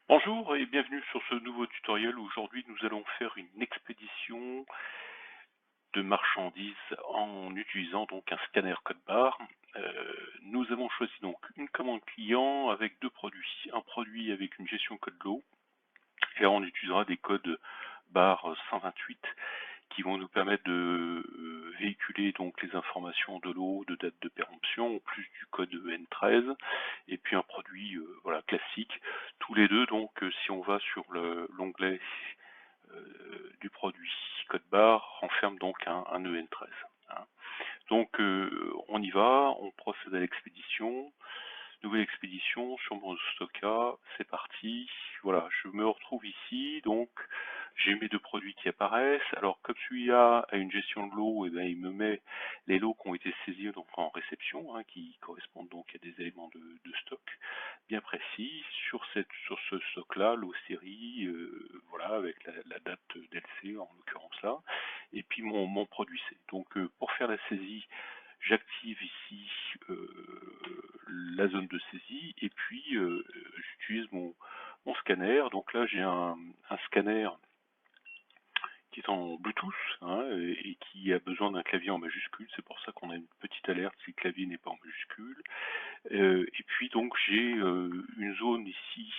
Bonjour et bienvenue sur ce nouveau tutoriel. Aujourd'hui, nous allons faire une expédition de marchandises en utilisant donc un scanner code barre. Nous avons choisi donc une commande client avec deux produits. Un produit avec une gestion code lot et on utilisera des codes barres 128 qui vont nous permettre de véhiculer donc les informations de lot, de date de péremption, en plus du code N13, et puis un produit voilà, classique. Tous les deux, donc si on va sur l'onglet du produit code barre, renferme donc un EN13. Hein. Donc on y va, on procède à l'expédition. Nouvelle expédition sur mon Stocka, c'est parti. Voilà, je me retrouve ici, donc j'ai mes deux produits qui apparaissent. Alors comme celui-là a une gestion de lot, et bien, il me met les lots qui ont été saisis donc en réception, hein, qui correspondent donc à des éléments de stock bien précis. Sur ce stock-là, lot série, voilà, avec la date d'LC en l'occurrence là, et puis mon produit C. Donc pour faire la saisie, j'active ici la zone de saisie et puis j'utilise mon scanner. Donc là j'ai un scanner qui est en Bluetooth, hein, et qui a besoin d'un clavier en majuscule. C'est pour ça qu'on a une petite alerte si le clavier n'est pas en majuscule. Et puis donc j'ai une zone ici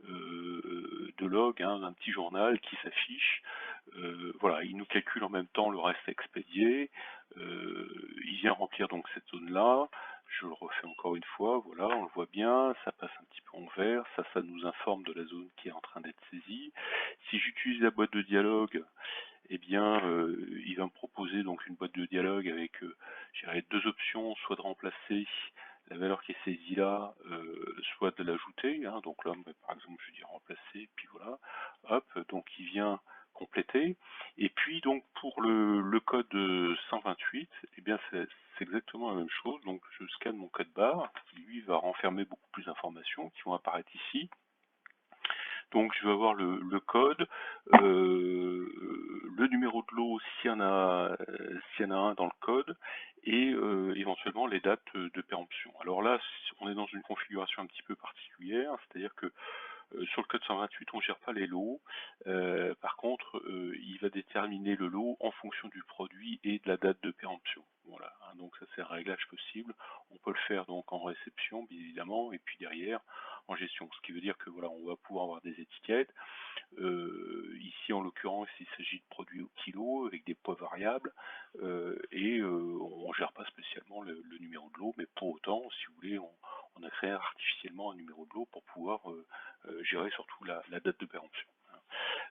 de log, hein, un petit journal qui s'affiche. Voilà, il nous calcule en même temps le reste expédié. Il vient remplir donc cette zone-là. Je le refais encore une fois, voilà, on le voit bien, ça passe un petit peu en vert, ça nous informe de la zone qui est en train d'être saisie. Si j'utilise la boîte de dialogue, eh bien, il va me proposer donc une boîte de dialogue avec deux options, soit de remplacer la valeur qui est saisie là, soit de l'ajouter. Hein, donc là, par exemple, je dis remplacer, puis voilà, hop, donc il vient compléter. Et puis donc pour le code 128, eh bien c'est exactement la même chose. Donc je scanne mon code barre, qui lui va renfermer beaucoup plus d'informations qui vont apparaître ici. Donc je vais avoir le code, le numéro de lot s'il y en a un dans le code, et éventuellement les dates de péremption. Alors là, on est dans une configuration un petit peu particulière, c'est-à-dire que sur le code 128, on ne gère pas les lots. Par contre, il va déterminer le lot en fonction du produit et de la date de péremption. Voilà, hein, donc ça c'est un réglage possible. On peut le faire donc en réception, bien évidemment, et puis derrière en gestion. Ce qui veut dire que voilà, on va pouvoir avoir des étiquettes. Ici, en l'occurrence, il s'agit de produits au kilo avec des poids variables, et on ne gère pas spécialement le numéro de lot, mais pour autant, si vous voulez, on a créé artificiellement un numéro de lot pour pouvoir gérer surtout la date de péremption.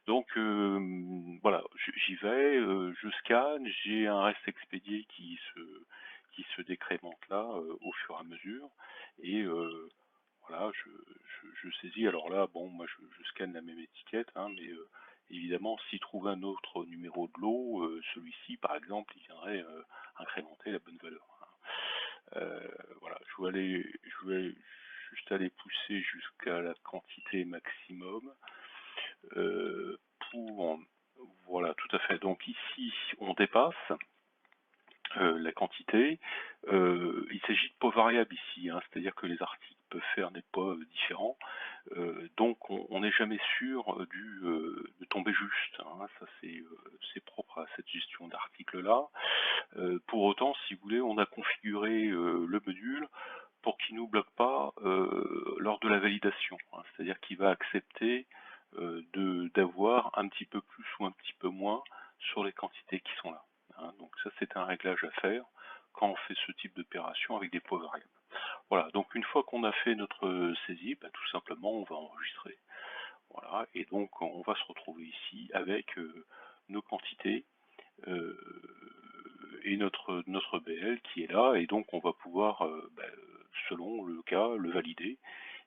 Donc voilà, j'y vais, je scanne, j'ai un reste expédié qui se décrémente là au fur et à mesure, et voilà, je saisis. Alors là, bon, moi je scanne la même étiquette, hein, mais évidemment, s'il trouve un autre numéro de lot, celui-ci par exemple, il viendrait incrémenter la bonne valeur. Hein. Voilà, je vais juste aller pousser jusqu'à la quantité maximum pour, voilà, tout à fait. Donc ici, on dépasse la quantité. Il s'agit de poids variables ici, hein, c'est-à-dire que les articles peuvent faire des poids différents. Donc on n'est jamais sûr de tomber juste. Hein, ça c'est propre à cette gestion d'articles-là. Pour autant, si vous voulez, on a configuré le module pour qu'il ne nous bloque pas lors de la validation. Hein, c'est-à-dire qu'il va accepter d'avoir un petit peu plus ou un petit peu moins sur les quantités qui sont là. Hein, donc ça c'est un réglage à faire quand on fait ce type d'opération avec des poids variables. Voilà, donc une fois qu'on a fait notre saisie, bah, tout simplement on va enregistrer. Voilà, et donc on va se retrouver ici avec nos quantités euh, et notre BL qui est là, et donc on va pouvoir, selon le cas, le valider,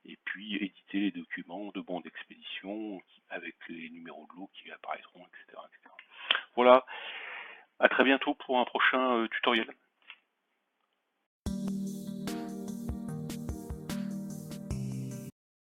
et puis éditer les documents de bons d'expédition avec les numéros de lot qui apparaîtront, etc. etc. Voilà, à très bientôt pour un prochain tutoriel.